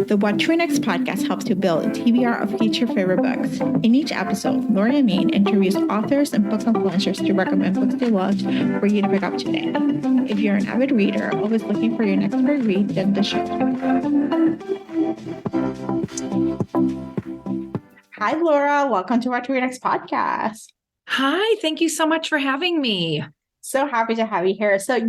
The What to Read Next podcast helps you build a TBR of future favorite books. In each episode, Lori and Maine interviews authors and book influencers to recommend books they loved for you to pick up today. If you're an avid reader, always looking for your next great read, then the show. Hi, Laura. Welcome to What to Read Next podcast. Hi, thank you so much for having me. So happy to have you here. So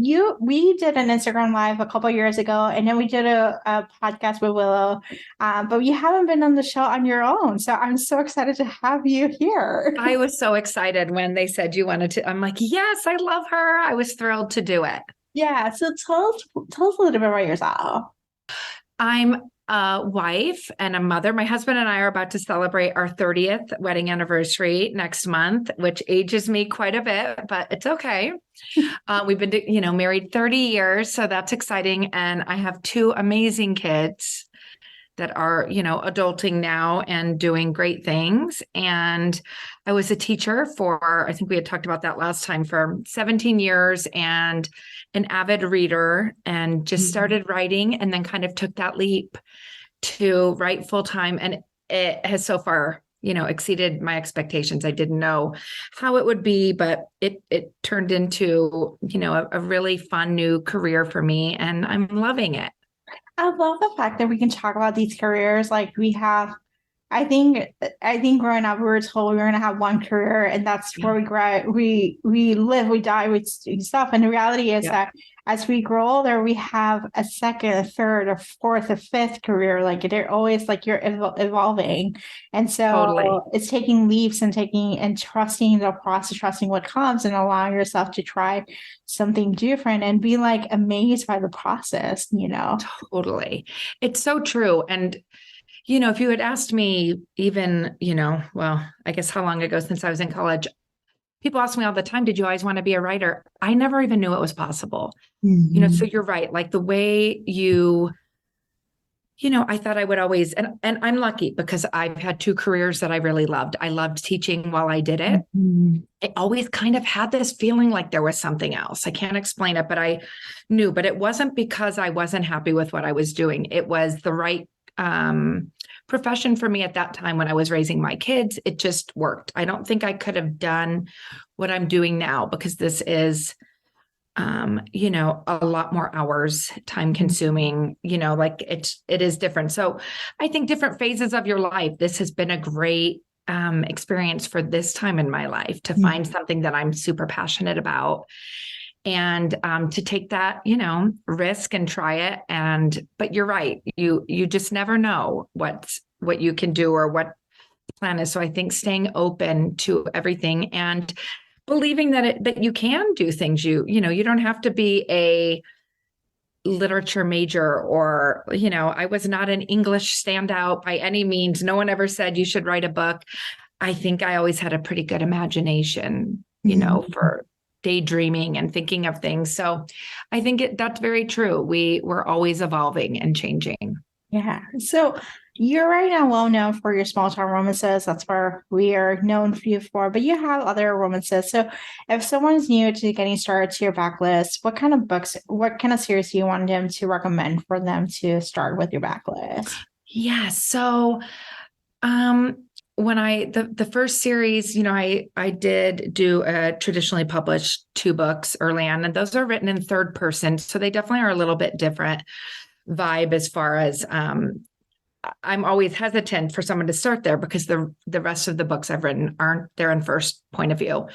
we did an Instagram Live a couple years ago, and then we did a podcast with Willow, but you haven't been on the show on your own. So I'm so excited to have you here. I was so excited when they said you wanted to. I'm like, yes, I love her. I was thrilled to do it. Yeah. So tell us a little bit about yourself. I'm a wife and a mother. My husband and I are about to celebrate our 30th wedding anniversary next month, which ages me quite a bit, but it's okay. We've been, married 30 years, so that's exciting. And I have two amazing kids that are, adulting now and doing great things. And I was a teacher for, I think we had talked about that last time, for 17 years and an avid reader, and just started writing and then kind of took that leap to write full time. And it has so far, exceeded my expectations. I didn't know how it would be, but it turned into, a really fun new career for me, and I'm loving it. I love the fact that we can talk about these careers. Like we have, I think growing up, we were told we were going to have one career, and that's where we grow. We live, we die, we stuff. And the reality is that as we grow older, we have a second, a third, a fourth, a fifth career. Like they're always like you're evolving. And so It's taking leaps and trusting the process, trusting what comes, and allowing yourself to try something different and be like amazed by the process, Totally. It's so true. And if you had asked me even, I guess how long ago since I was in college, people ask me all the time, did you always want to be a writer? I never even knew it was possible. Mm-hmm. So you're right. Like the way I thought I would always, and I'm lucky because I've had two careers that I really loved. I loved teaching while I did it. Mm-hmm. I always kind of had this feeling like there was something else. I can't explain it, but I knew, but it wasn't because I wasn't happy with what I was doing. It was the right profession for me at that time when I was raising my kids. It just worked. I don't think I could have done what I'm doing now because this is, a lot more hours, time consuming, like it is different. So I think different phases of your life, this has been a great experience for this time in my life to find something that I'm super passionate about. And to take that, risk and try it. But you're right. You just never know what you can do or what the plan is. So I think staying open to everything and believing that you can do things. You don't have to be a literature major or, I was not an English standout by any means. No one ever said you should write a book. I think I always had a pretty good imagination, for daydreaming and thinking of things. So I think that's very true. We're always evolving and changing. Yeah. So you're right now well known for your small town romances. That's where we are known for you for, but you have other romances. So if someone's new to getting started to your backlist, what kind of books, what kind of series do you want them to recommend for them to start with your backlist? Yeah. So, when the first series, I did do a traditionally published 2 books early on, and those are written in third person. So they definitely are a little bit different vibe as far as, I'm always hesitant for someone to start there because the rest of the books I've written they're in first point of view.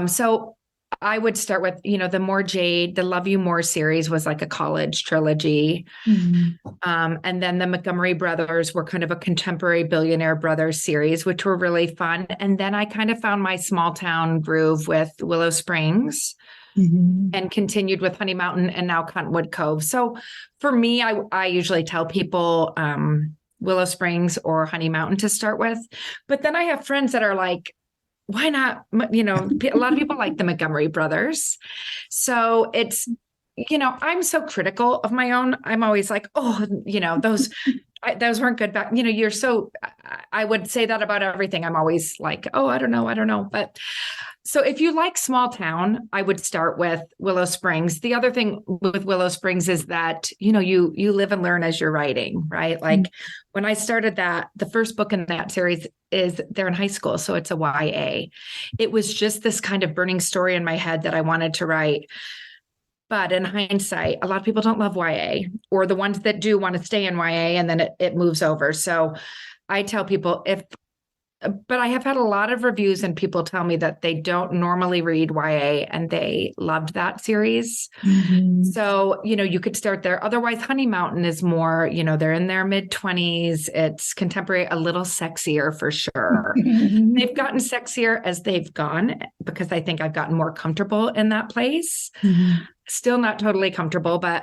So I would start with, the More Jade, the Love You More series was like a college trilogy. Mm-hmm. And then the Montgomery brothers were kind of a contemporary billionaire brothers series, which were really fun. And then I kind of found my small town groove with Willow Springs. Mm-hmm. And continued with Honey Mountain and now Cottonwood Cove. So for me, I usually tell people Willow Springs or Honey Mountain to start with. But then I have friends that are like, why not? A lot of people like the Montgomery brothers. So it's, I'm so critical of my own. I'm always like, oh, those weren't good back. I would say that about everything. I'm always like, oh, I don't know. But so if you like small town, I would start with Willow Springs. The other thing with Willow Springs is that, you live and learn as you're writing, right? Like when I started that, the first book in that series is they're in high school. So it's a YA. It was just this kind of burning story in my head that I wanted to write. But in hindsight, a lot of people don't love YA, or the ones that do want to stay in YA, and then it moves over. So I tell people but I have had a lot of reviews and people tell me that they don't normally read YA and they loved that series. Mm-hmm. So, you could start there. Otherwise, Honey Mountain is more, they're in their mid-20s. It's contemporary, a little sexier for sure. They've gotten sexier as they've gone because I think I've gotten more comfortable in that place. Mm-hmm. Still not totally comfortable, but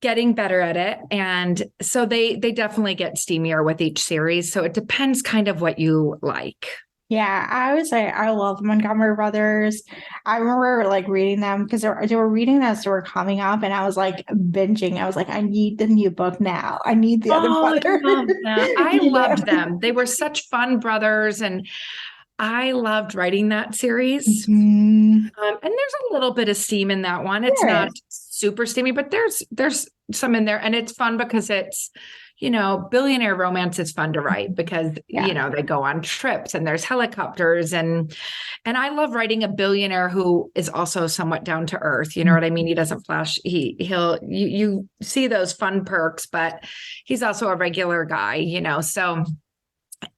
getting better at it. And so they definitely get steamier with each series. So it depends kind of what you like. Yeah, I would say I love Montgomery Brothers. I remember like reading them because they were reading them as they were coming up, and I was like binging. I was like, I need the new book now. I need the other brother. I loved them. They were such fun brothers, and I loved writing that series. Mm-hmm. And there's a little bit of steam in that one. It's not super steamy, but there's some in there, and it's fun because it's, billionaire romance is fun to write because, they go on trips and there's helicopters and I love writing a billionaire who is also somewhat down to earth. You know what I mean? He doesn't flash. You see those fun perks, but he's also a regular guy, so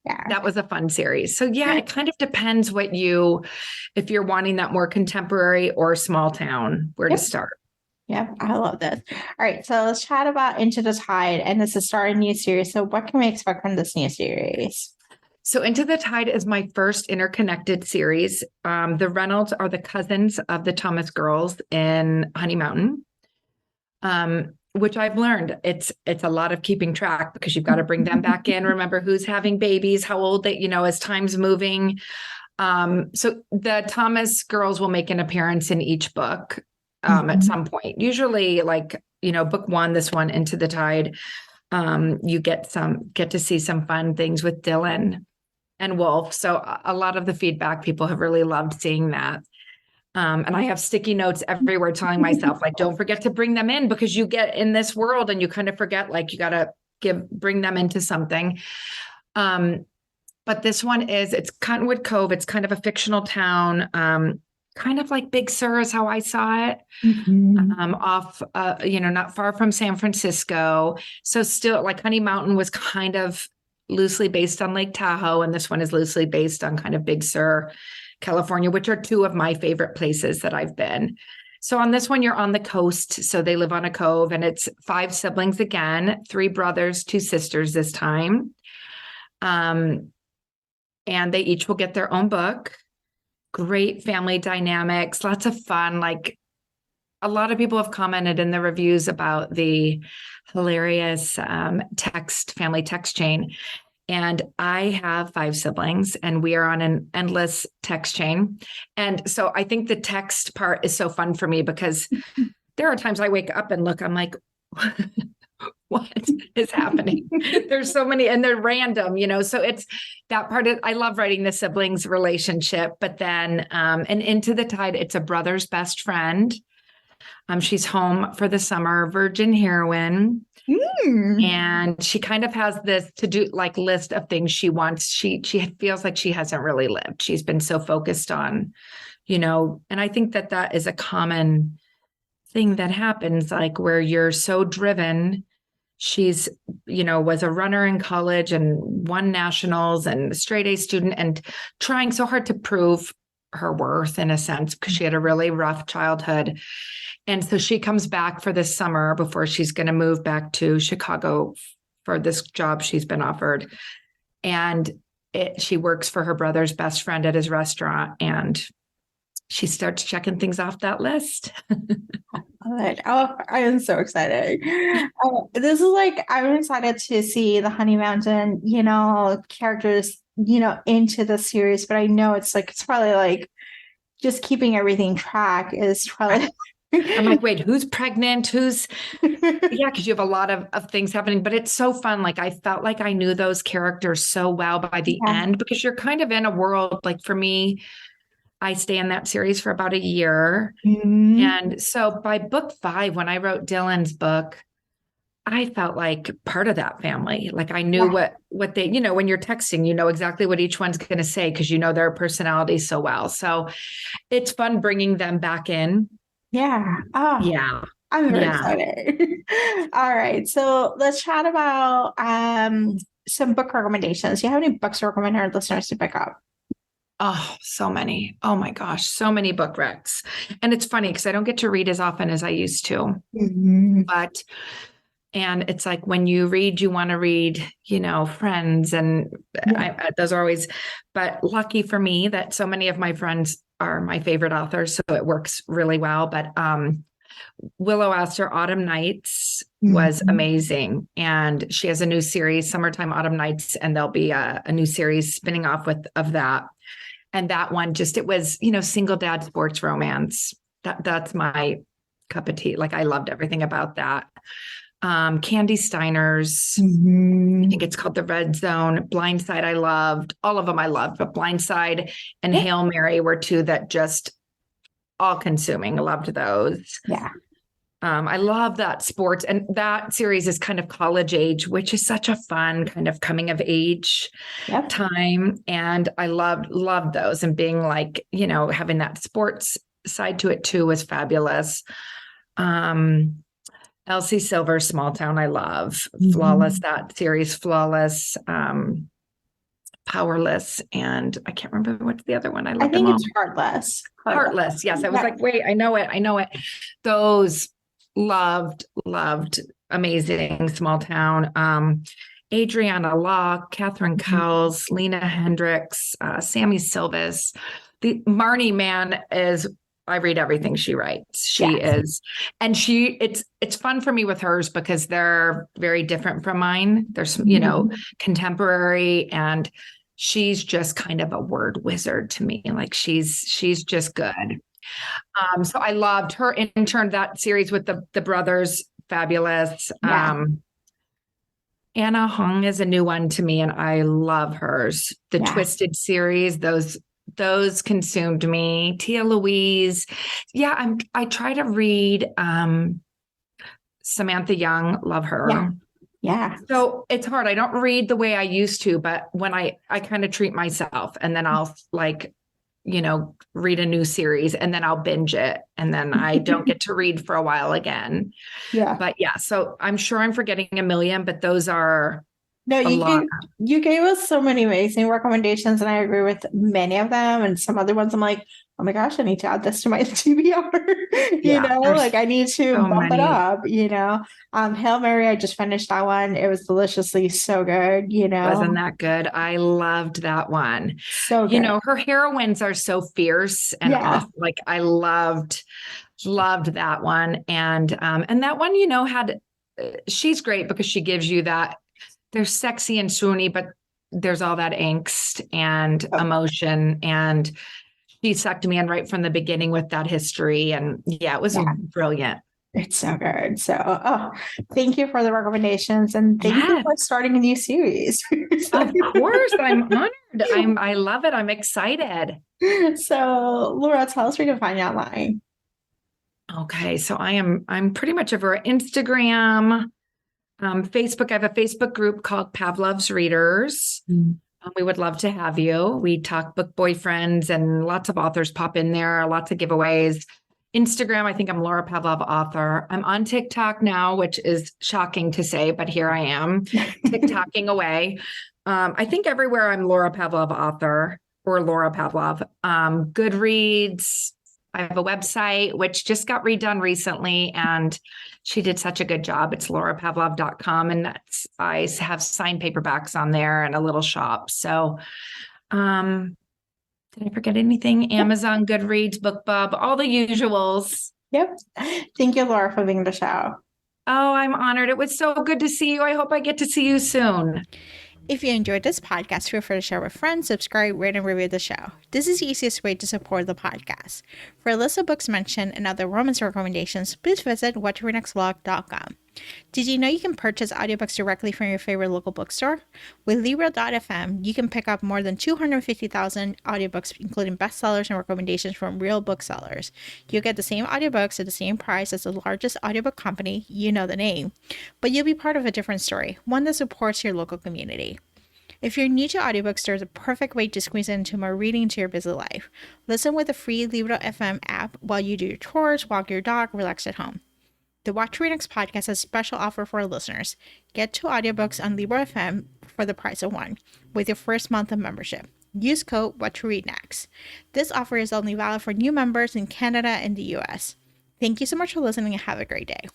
that was a fun series. So it kind of depends if you're wanting that more contemporary or small town, where to start. Yep, I love this. All right, so let's chat about Into the Tide, and this is starting a new series. So what can we expect from this new series? So Into the Tide is my first interconnected series. The Reynolds are the cousins of the Thomas girls in Honey Mountain, which I've learned it's a lot of keeping track because you've got to bring them back in, remember who's having babies, how old they, as time's moving. So the Thomas girls will make an appearance in each book. At some point, usually like, book one, this one, Into the Tide, you get to see some fun things with Dylan and Wolf. So a lot of the feedback, people have really loved seeing that. And I have sticky notes everywhere telling myself, like, don't forget to bring them in because you get in this world and you kind of forget, like, you got to bring them into something. But this one it's Cottonwood Cove. It's kind of a fictional town. Kind of like Big Sur is how I saw it, off, not far from San Francisco. So still like Honey Mountain was kind of loosely based on Lake Tahoe. And this one is loosely based on kind of Big Sur, California, which are two of my favorite places that I've been. So on this one, you're on the coast. So they live on a cove and it's 5 siblings again, 3 brothers, 2 sisters this time. And they each will get their own book. Great family dynamics, lots of fun. Like a lot of people have commented in the reviews about the hilarious family text chain. And I have 5 siblings and we are on an endless text chain. And so I think the text part is so fun for me because there are times I wake up and look, I'm like, what is happening? There's so many and they're random, so it's that part I love writing the siblings relationship, but then, and Into the Tide, it's a brother's best friend. She's home for the summer, virgin heroine. And she kind of has this to-do like list of things she wants. She feels like she hasn't really lived. She's been so focused on, and I think that is a common thing that happens, like where you're so driven. She's, was a runner in college and won nationals and a straight A student and trying so hard to prove her worth in a sense because she had a really rough childhood. And so she comes back for this summer before she's going to move back to Chicago for this job she's been offered. And she works for her brother's best friend at his restaurant and she starts checking things off that list. Oh, I am so excited. This is like, I'm excited to see the Honey Mountain, characters, into the series, but I know it's probably like just keeping everything track is probably I'm like, wait, who's pregnant? Yeah, because you have a lot of things happening, but it's so fun. Like I felt like I knew those characters so well by the Yeah. end because you're kind of in a world, like for me, I stay in that series for about a year. Mhm. And so by book 5, when I wrote Dylan's book, I felt like part of that family. Like I knew Yeah. what they, when you're texting, you know exactly what each one's going to say because you know their personality so well. So it's fun bringing them back in. Yeah. Oh, Yeah. I'm very Yeah. excited. All right. So let's chat about some book recommendations. Do you have any books to recommend our listeners to pick up? Oh, so many. Oh my gosh, so many book recs. And it's funny because I don't get to read as often as I used to. Mhm. And it's like when you read, you want to read, friends. And Yeah. those are always, but lucky for me that so many of my friends are my favorite authors. So it works really well. But Willow Astor Autumn Nights was Mhm. amazing. And she has a new series, Summertime Autumn Nights, and there'll be a new series spinning off of that. And that one it was, single dad sports romance. That's my cup of tea. Like I loved everything about that. Candy Steiner's, I think Mhm. it's called The Red Zone. Blindside, I loved. All of them I loved, but Blindside and Yeah. Hail Mary were two that just all consuming. I loved those. Yeah. I love that sports, and that series is kind of college age, which is such a fun kind of coming of age Yep. time. And I loved those, and being like, having that sports side to it too was fabulous. Um, Elsie Silver, Small Town, I love. Flawless, Mhm. that series, Flawless, Powerless, and I can't remember what's the other one. I I love them think all. it's Heartless. Heartless. Heartless. Yes. I was Yeah. like, wait, I know it. I know it. Those loved, amazing small town. Adriana Locke, Catherine Mhm. Cowles, Lena Hendricks, Sammy Silvis. The Marnie man is, I read everything she writes. She Yes. is, and it's fun for me with hers because they're very different from mine. There's, Mhm. contemporary, and she's just kind of a word wizard to me. Like she's just good. So I loved her intern, that series with the brothers, fabulous. Yeah. Anna Hong is a new one to me, and I love hers. The Yeah. Twisted series, those consumed me. Tia Louise. Yeah, I try to read Samantha Young, love Yeah. her. Yeah. So it's hard. I don't read the way I used to, but when I kind of treat myself, and then I'll like, read a new series, and then I'll binge it, and then I don't get to read for a while again. Yeah. But yeah, so I'm sure I'm forgetting a million, but those are No, a lot. you gave us so many amazing recommendations, and I agree with many of them. And some other ones, I'm like, oh my gosh, I need to add this to my TBR. Yeah, Like there's I need to so bump it many. up. Hail Mary, I just finished that one. It was deliciously so good. Wasn't that good? I loved that one. So good. Her heroines are so fierce and Yeah. off. Like I loved that one. And that one, had she's great because she gives you that they're sexy and swoony, but there's all that angst and Oh, emotion. And she sucked me in right from the beginning with that history. And yeah, it was yeah. brilliant. It's so good. So, thank you for the recommendations, and thank you Yeah, for starting a new series. of course. I'm honored. I love it. I'm excited. So, Laura, tell us where you can find you online. Okay, so I'm pretty much over Instagram, Facebook. I have a Facebook group called Pavlov's Readers. We would love to have you. We talk book boyfriends, and lots of authors pop in there, lots of giveaways. Instagram, I think I'm Laura Pavlov author. I'm on TikTok now, which is shocking to say, but here I am, TikToking away. I think everywhere I'm Laura Pavlov author or Laura Pavlov. Goodreads. I have a website which just got redone recently, and she did such a good job. It's laurapavlov.com, and I have signed paperbacks on there and a little shop. So, did I forget anything? Amazon, Goodreads, BookBub, all the usuals. Yep. Thank you, Laura, for being on the show. Oh, I'm honored. It was so good to see you. I hope I get to see you soon. If you enjoyed this podcast, feel free to share with friends, subscribe, rate, and review the show. This is the easiest way to support the podcast. For a list of books mentioned and other romance recommendations, please visit whattoreadnextblog.com. Did you know you can purchase audiobooks directly from your favorite local bookstore? With Libro.fm, you can pick up more than 250,000 audiobooks, including bestsellers and recommendations from real booksellers. You'll get the same audiobooks at the same price as the largest audiobook company, you know the name, but you'll be part of a different story, one that supports your local community. If you're new to audiobooks, there's a perfect way to squeeze into more reading into your busy life. Listen with the free Libro.fm app while you do your chores, walk your dog, relax at home. The What to Read Next podcast has a special offer for our listeners. Get 2 audiobooks on Libro.fm for the price of 1 with your first month of membership. Use code What to Read Next. This offer is only valid for new members in Canada and the US. Thank you so much for listening and have a great day.